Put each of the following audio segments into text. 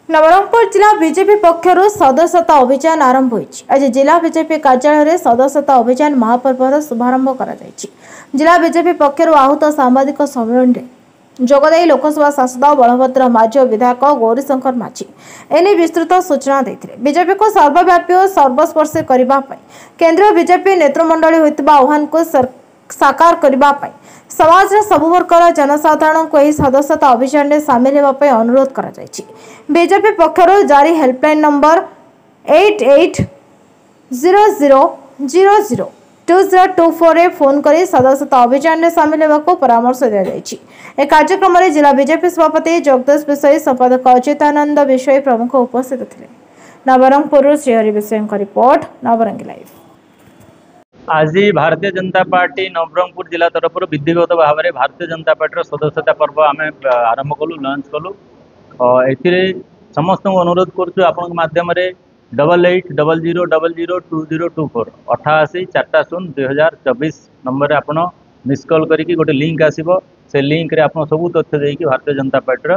नवरंगपुर जिला बीजेपी पक्षर सदस्यता अभियान आरंभ होइछि। आज जिला बीजेपी कार्यालय रे सदस्यता अभियान महापर्वर शुभारंभ करा जाइछि। जिला बीजेपी पक्षर आहूत सांबादिक सम्मेलन रे जोगदाई लोकसभा सांसद बलभद्र माझी और विधायक गौरीशंकर माझी एने विस्तृत सूचना देथिले। बीजेपी को सर्वव्यापी और सर्वस्पर्शी करबा पई केंद्रीय बीजेपी नेतृमंडली होइतबा आह्वान को साकार करबा पई समाज सबु वर्गर जनसाधारण को सदस्यता अभियान में सामिल होगा अनुरोध करा जाइछि। बीजेपी पक्षर जारी हेल्पलाइन नंबर 8800002024 फोन कर सदस्यता अभियान में सामिल होगा परामर्श दिया जाइछि। ए कार्यक्रम में जिला बीजेपी सभापति जगदेश विषय संपादक अच्युतानंद विषय प्रमुख उपस्थित थे। नवरंगपुर श्रीहरि विषय रिपोर्ट नवरंगी लाइव। आज भारतीय जनता पार्टी नवरंगपुर जिला तरफ विधिगत भाव में भारतीय जनता पार्टी सदस्यता पर्व आम आरंभ कलु लंच कलु। समस्त अनुरोध करध्यम 8800002024 88402024 नंबर आप मिस कॉल करके गोटे लिंक आसो से लिंक रे आप सबू तथ्य देकी भारतीय जनता पार्टी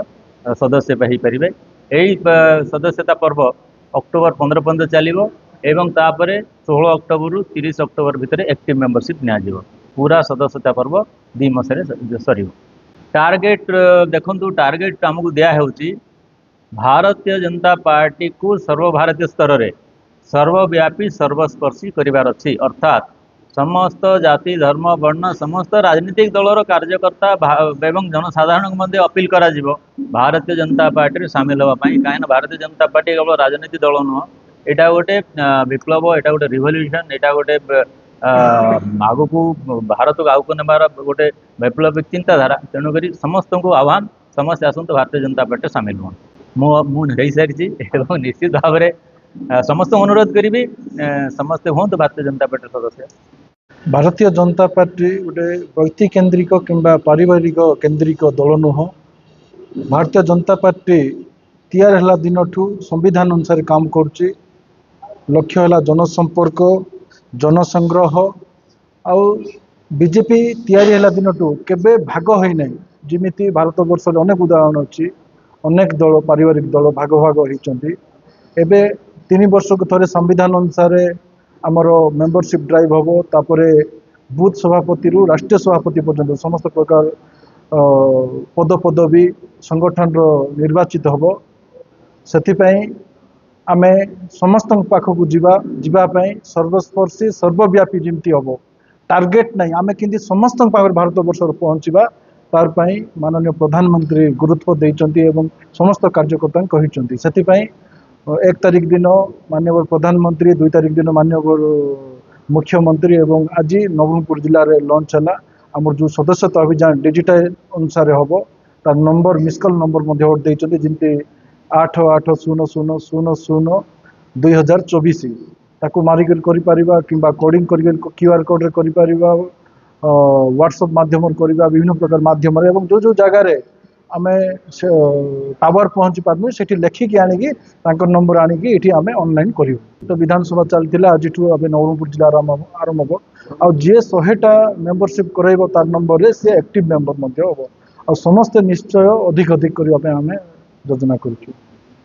सदस्य हो पारे। यही सदस्यता पर्व अक्टोबर 15 पर्यंत चलो एवं तापर 16 अक्टोबर रु 30 अक्टोबर भितर एक्टिव मेंबरशिप निया पूरा सदस्यता पर्व 2 मासरे सर। टार्गेट देखु टार्गेट आमको दिया होची भारतीय जनता पार्टी को सर्वभारतीय स्तर में सर्वव्यापी सर्वस्पर्शी करिवार अछि। अर्थात समस्त जाति धर्म वर्ण समस्त राजनीतिक दलर कार्यकर्ता एवं जनसाधारण मध्य अपील करा जिवो भारतीय जनता पार्टी सामिल होगापी। कहीं भारतीय जनता पार्टी केवल राजनीतिक दल नुह, एटा गोटे विप्लव, एटा गोटे रिवोल्यूशन, एटा गोटे आग को भारत को आगू नेबार गोटे वैप्लविक चिंताधारा। तेणुक समस्त को आह्वान समस्त आसतु भारतीय जनता पार्टी सामिल हुआ मुझे सारी निश्चित भाव में समस्त अनुरोध करी समस्ते हूँ भारतीय जनता पार्टी सदस्य। भारतीय जनता पार्टी गोटे व्यक्ति केन्द्रिक किंबा पारिवारिक केन्द्रिक दल नुह। भारतीय जनता पार्टी तैयार है दिन ठू संविधान अनुसार काम करुच्ची। लक्ष्य है जनसंपर्क जनसंग्रह आउ बीजेपी तैयारी है दिन ठू केबे भाग होना जमीती भारत वर्ष अनेक उदाहरण अच्छी अनेक दल पारिवारिक दल भाग भाग होती। एबे 3 वर्ष को थोड़े संविधान अनुसार आमर मेंबरशिप ड्राइव हम तापर बूथ सभापति रु राष्ट्रीय सभापति पर्यंत समस्त प्रकार पद पदवी संगठन निर्वाचित हम। से आमे समस्त पाखक जावाई सर्वस्पर्शी सर्वव्यापी जमती हम टार्गेट नहीं आमे किंतु समस्त पाखर भारत वर्ष पहुँचवा तार माननीय प्रधानमंत्री गुरुत्व देइचंती एवं समस्त कार्यकर्ता कहिचंती। से 1 तारिख दिन माननीय प्रधानमंत्री 2 तारिख दिन माननीय मुख्यमंत्री एवं आज नवरंगपुर जिले में लॉन्च है आमर जो सदस्यता अभियान डिजिटल अनुसार हम तार नंबर मिसकल नंबर जमी 8800002024 ताकू मारिक करि कोडिंग कर QR कोड रे करि परिबा व्हाट्सएप माध्यम विभिन्न प्रकार माध्यम जो जो जगार आम टावर पहुँची पार्मु से लेखिकी आनिकी नंबर आनिकी ये आम ऑनलाइन करूँ। तो विधानसभा चलता आज नवरंगपुर जिला आरंभ आ जी 100टा मेंबरशिप कराइब तार नंबर रे से एक्टिव मेंबर हम आ समस्ते निश्चय अधिक करने आम योजना करूँ।